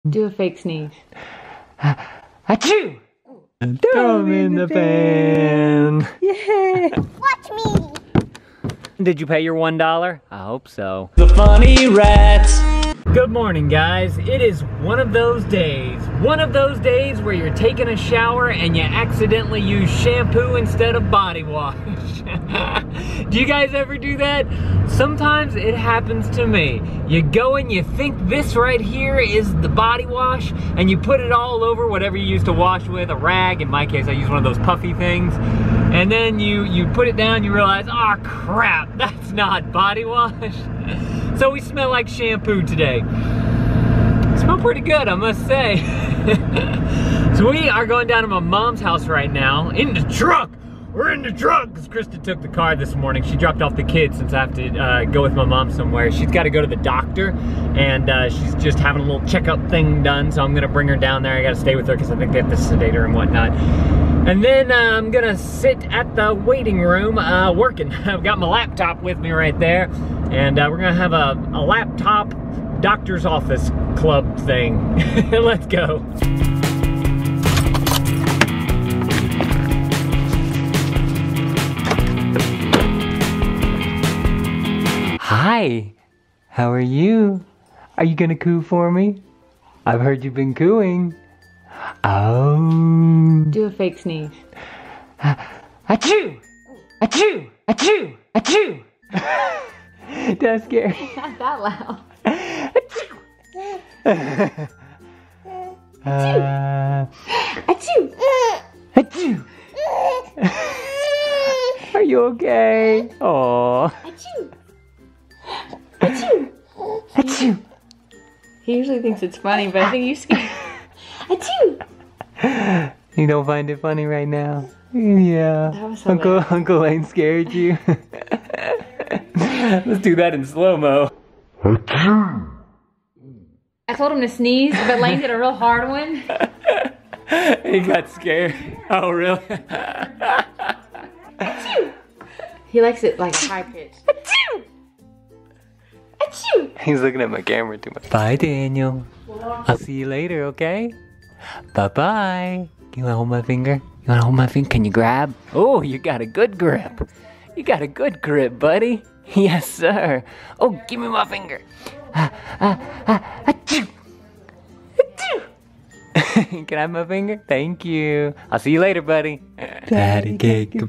Do a fake sneeze. Achoo! Throw 'em in the pan. Yay! Watch me. Did you pay your $1? I hope so. The funny rat. Good morning, guys. It is one of those days. One of those days where you're taking a shower and you accidentally use shampoo instead of body wash. Do you guys ever do that? Sometimes it happens to me. You go and you think this right here is the body wash, and you put it all over whatever you used to wash with, a rag. In my case, I use one of those puffy things. And then you put it down, you realize, oh crap, that's not body wash. So we smell like shampoo today. Smell pretty good, I must say. So we are going down to my mom's house right now, in the truck. We're in the truck, because Krista took the car this morning. She dropped off the kids since I have to go with my mom somewhere. She's got to go to the doctor, and she's just having a little checkup thing done, so I'm gonna bring her down there. I gotta stay with her because I think they have to sedate her and whatnot. And then I'm gonna sit at the waiting room working. I've got my laptop with me right there, and we're gonna have a laptop doctor's office club thing. Let's go. Hi, how are you? Are you gonna coo for me? I've heard you've been cooing. Oh. Do a fake sneeze. Achoo! Achoo! Achoo! Achoo! That's scary. Not that loud. Achoo! Achoo! Achoo! Are you okay? Aww. Achoo! Achoo! Achoo! He usually thinks it's funny, but I think you scared. Achoo! You don't find it funny right now? Yeah. That was hilarious. Uncle Lane scared you. Let's do that in slow-mo. I told him to sneeze, but Lane did a real hard one. He got scared. Oh, really? Achoo! He likes it like high pitched. Achoo! Achoo! He's looking at my camera too much. Bye, Daniel. I'll see you later, okay? Bye-bye. You wanna hold my finger? You wanna hold my finger? Can you grab? Oh, you got a good grip. You got a good grip, buddy. Yes, sir. Oh, give me my finger. Achoo! Achoo! Can I have my finger? Thank you. I'll see you later, buddy. Patty cake, a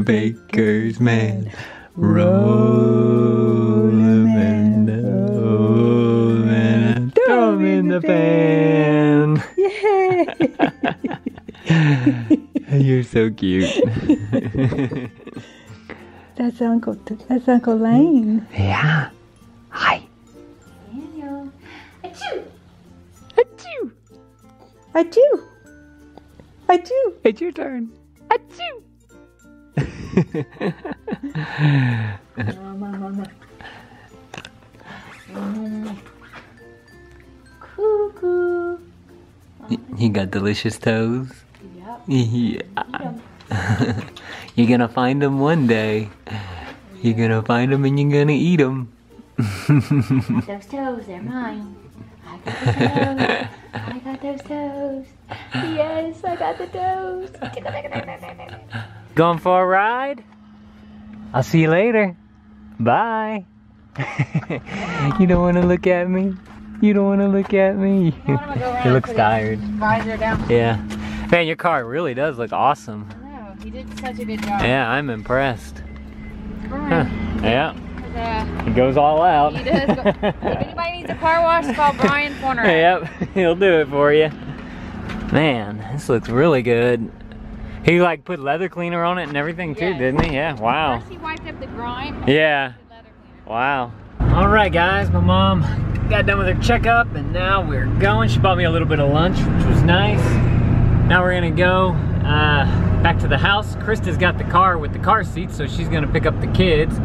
baker's man. Roll 'em and roll and throw 'em in the pan. Yay! You're so cute. That's Uncle Lane. Yeah. Hi. Daniel. Achoo! Achoo! Achoo! Achoo! It's your turn. Achoo! Cuckoo. You got delicious toes? Yep. Yeah. You're gonna find them one day. You're gonna find them and you're gonna eat them. Those toes, they're mine. I got those toes. Yes, I got the toes. Going for a ride? I'll see you later. Bye. You don't want to look at me? You don't want to look at me? He looks tired. Visor down. Yeah. Man, your car really does look awesome. I know, he did such a good job. Yeah, I'm impressed. Huh. Brian. Yeah. He goes all out. He does. If anybody needs a car wash, call Brian Fournerat. Yep, he'll do it for you. Man, this looks really good. He like put leather cleaner on it and everything too, Yes. didn't he? Yeah, wow. First he wiped up the grime. Yeah. Put leather cleaner. Wow. All right, guys, my mom got done with her checkup and now we're going. She bought me a little bit of lunch, which was nice. Now we're gonna go back to the house. Krista's got the car with the car seat, so she's gonna pick up the kids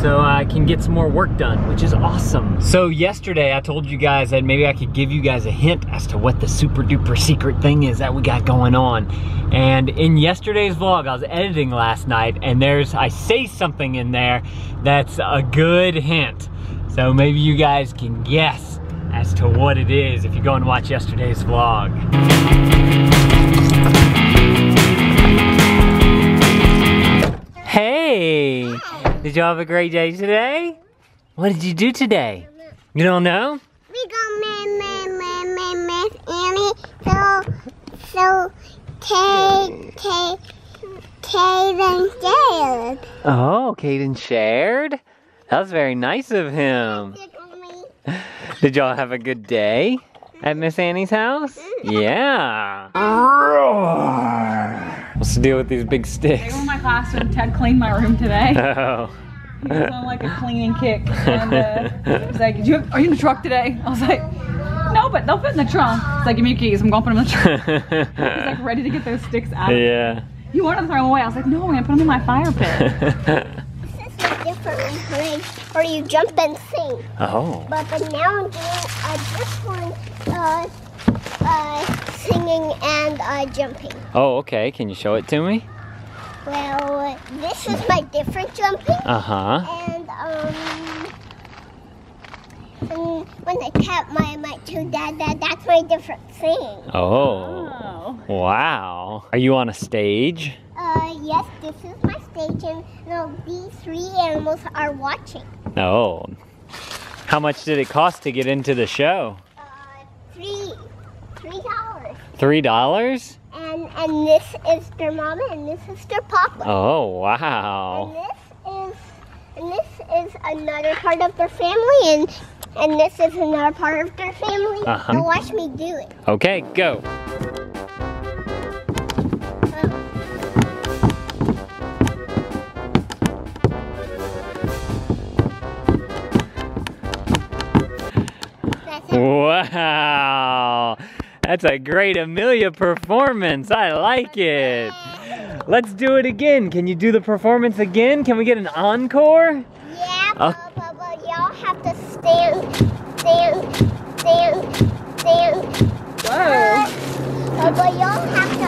so I can get some more work done, which is awesome. So yesterday I told you guys that maybe I could give you guys a hint as to what the super duper secret thing is that we got going on. And in yesterday's vlog, I was editing last night and I say something in there that's a good hint. So maybe you guys can guess as to what it is if you go and watch yesterday's vlog. Hey! Did you have a great day today? What did you do today? You don't know? We go Miss Annie. So Caden shared. Oh, Caden shared? That was very nice of him. Did y'all have a good day at Miss Annie's house? Yeah. What's the deal with these big sticks? They were in my classroom. Ted cleaned my room today. Oh. He was on like a cleaning kick. And he was like, are you in the truck today? I was like, no, but they'll fit in the trunk. He's like, give me your keys. I'm going to put them in the trunk. He's like ready to get those sticks out. Yeah. He wanted to throw them away. I was like, no, I'm going to put them in my fire pit. This is a different one where you jump and sing. Oh. But now I'm doing this one singing and jumping. Oh, okay. Can you show it to me? Well, this is my different jumping. Uh-huh. And when I tap my two that's my different singing. Oh. Wow. Are you on a stage? Yes, this is my stage, and these three animals are watching. Oh. How much did it cost to get into the show? $3. $3? And this is their mama, and this is their papa. Oh, wow. And this is another part of their family, and this is another part of their family. Uh-huh. Now watch me do it. Okay, go. Wow, that's a great Amelia performance. I like it. Let's do it again. Can you do the performance again? Can we get an encore? Yeah, but y'all have to stand. Whoa. But y'all have to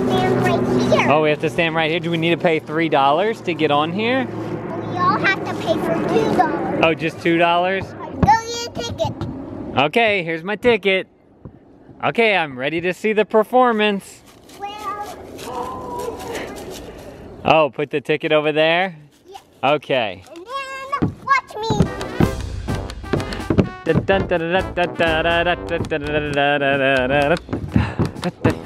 stand right here. Oh, we have to stand right here. Do we need to pay $3 to get on here? Y'all have to pay for $2. Oh, just $2? Go get a ticket. Okay, here's my ticket. Okay, I'm ready to see the performance. Well, Oh, put the ticket over there? yeah. Okay. And then watch me. Okay,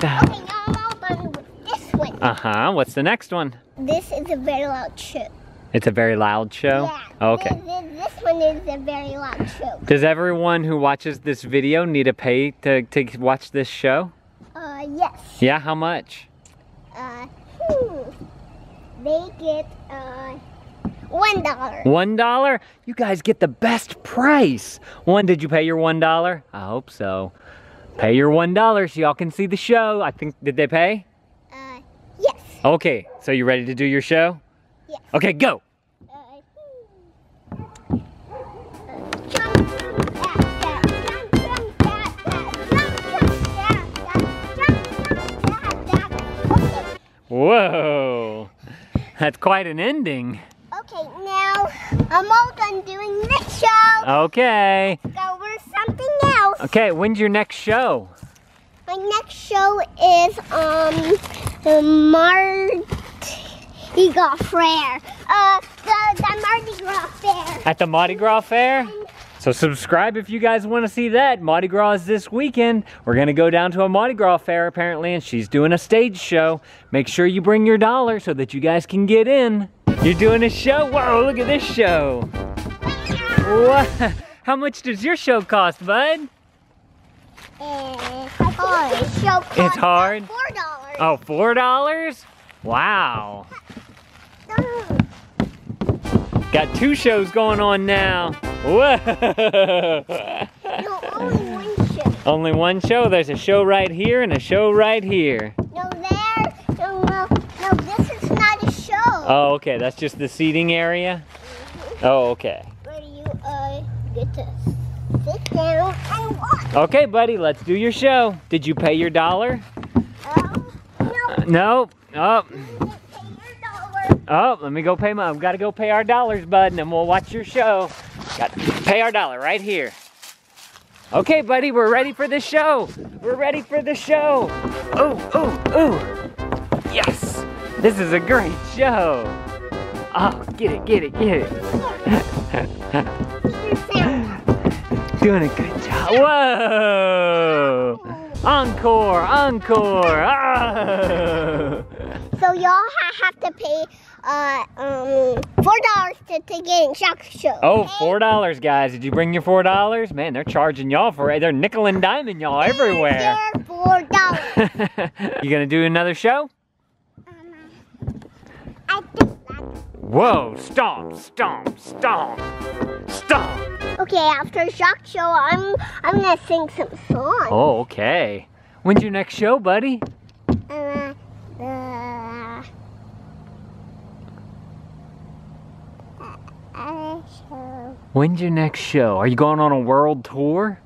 now I'm all done with this one. Uh-huh, what's the next one? This is a very loud show. It's a very loud show? Yeah. Okay. This one is a very loud show. Does everyone who watches this video need to pay to watch this show? Yes. Yeah, how much? They get $1. $1? You guys get the best price. Did you pay your $1? I hope so. Pay your $1 so y'all can see the show. I think, did they pay? Yes. Okay, so you ready to do your show? Yes. Okay, go. Whoa, that's quite an ending. Okay, now I'm all done doing this show. Okay. Let's go over something else. Okay, when's your next show? My next show is the Mardi Gras Fair. The Mardi Gras Fair. At the Mardi Gras Fair? So subscribe if you guys want to see that. Mardi Gras is this weekend. We're going to go down to a Mardi Gras fair apparently, and she's doing a stage show. Make sure you bring your dollar so that you guys can get in. You're doing a show? Whoa, look at this show. What? How much does your show cost, bud? It's hard? $4. Oh, $4? Wow. Got 2 shows going on now. Whoa. No, only one show. Only one show? There's a show right here and a show right here. No, there. No, this is not a show. Oh, okay. That's just the seating area? Oh, okay. Where you get to sit down and watch. Okay, buddy. Let's do your show. Did you pay your $1? No. No. Oh. You didn't pay your $1. Oh, let me go pay my. I've got to go pay our dollars, bud, and then we'll watch your show. Got to pay our dollar right here. Okay, buddy, we're ready for the show. We're ready for the show. Oh, oh, oh. Yes, this is a great show. Oh, get it, get it, get it. Doing a good job. Whoa. Encore, encore. Oh. So y'all have to pay $4 to get in Shank's show. Oh, $4, guys. Did you bring your $4? Man, they're charging y'all for it. They're nickel and diming y'all everywhere. Here's $4. You gonna do another show? I think that. Whoa, stomp, stomp, stomp, stomp. Okay, after Shank's show, I'm gonna sing some songs. Oh, okay. When's your next show, buddy? When's your next show? Are you going on a world tour?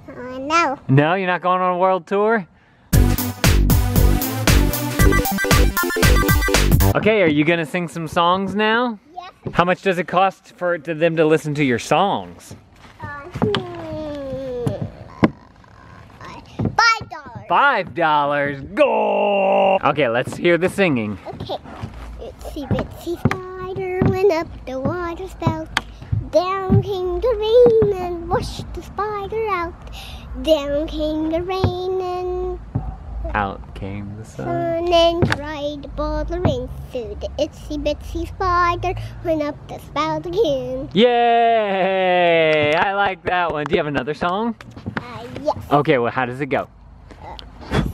No. No, you're not going on a world tour? Okay, are you gonna sing some songs now? Yes. How much does it cost for them to listen to your songs? $5. $5. Go! Okay, let's hear the singing. Okay. Itsy bitsy spider went up the water spout. Down came the rain and washed the spider out. Down came the rain and out came the sun. And dried all the rain. So the itsy bitsy spider went up the spout again. Yay! I like that one. Do you have another song? Yes. Okay, well, how does it go?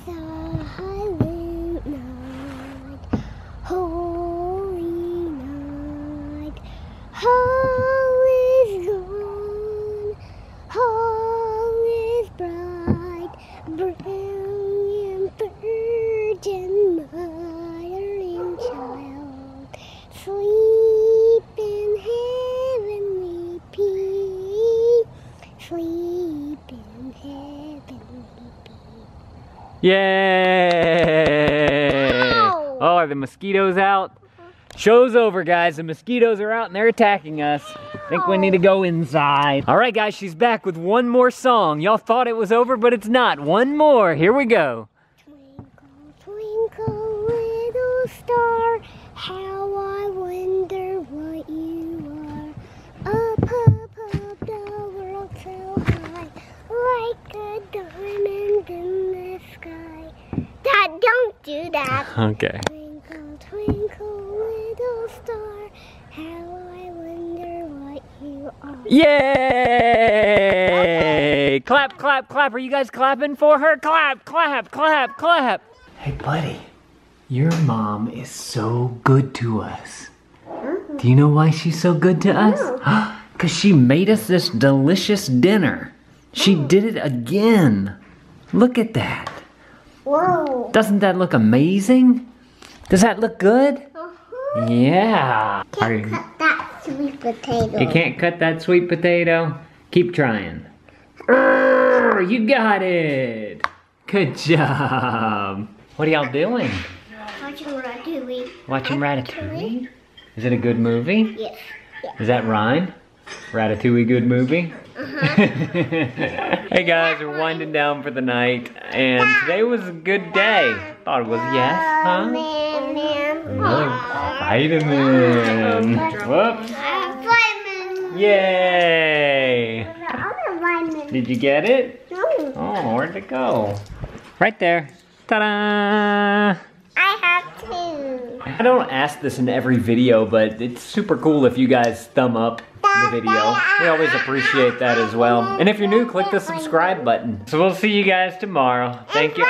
Silent night, holy night, all is gone, all is bright, brilliant virgin mother and child, sleep in heavenly peace, sleep in heavenly peace. Yay! Ow. Oh, are the mosquitoes out? Show's over, guys. The mosquitoes are out and they're attacking us. I think we need to go inside. All right, guys, she's back with one more song. Y'all thought it was over, but it's not. One more. Here we go. Twinkle, twinkle, little star, how I wonder what you are. Up, up, up, the world so high, like a diamond in the sky. Dad, don't do that. Okay. Twinkle, twinkle, little star, how I wonder what you are. Yay! Clap, clap, clap. Are you guys clapping for her? Clap, clap, clap, clap. Hey, buddy, your mom is so good to us. Do you know why she's so good to us? Because she made us this delicious dinner. She did it again. Look at that. Whoa. Doesn't that look amazing? Does that look good? Yeah. Can't cut that sweet potato. You can't cut that sweet potato? Keep trying. You got it. Good job. What are y'all doing? Watching Ratatouille. Watching Ratatouille? Is it a good movie? Yes. Does that rhyme? Ratatouille good movie? Hey guys, we're winding down for the night, and today was a good day. Thought it was, yes, huh? Vitamin. Whoops. Vitamin. Yay. Vitamin. Did you get it? No. Oh, where'd it go? Right there. Ta-da! I have two. I don't ask this in every video, but it's super cool if you guys thumb up the video. We always appreciate that as well. And if you're new, click the subscribe button. So we'll see you guys tomorrow. Thank you.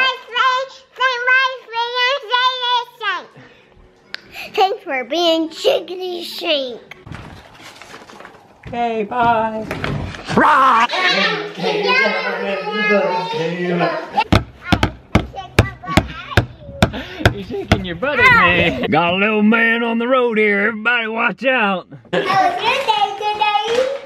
Thanks for being Shiggity Shank. Okay, bye. You're shaking your butt at me. Got a little man on the road here. Everybody watch out. How was your day today?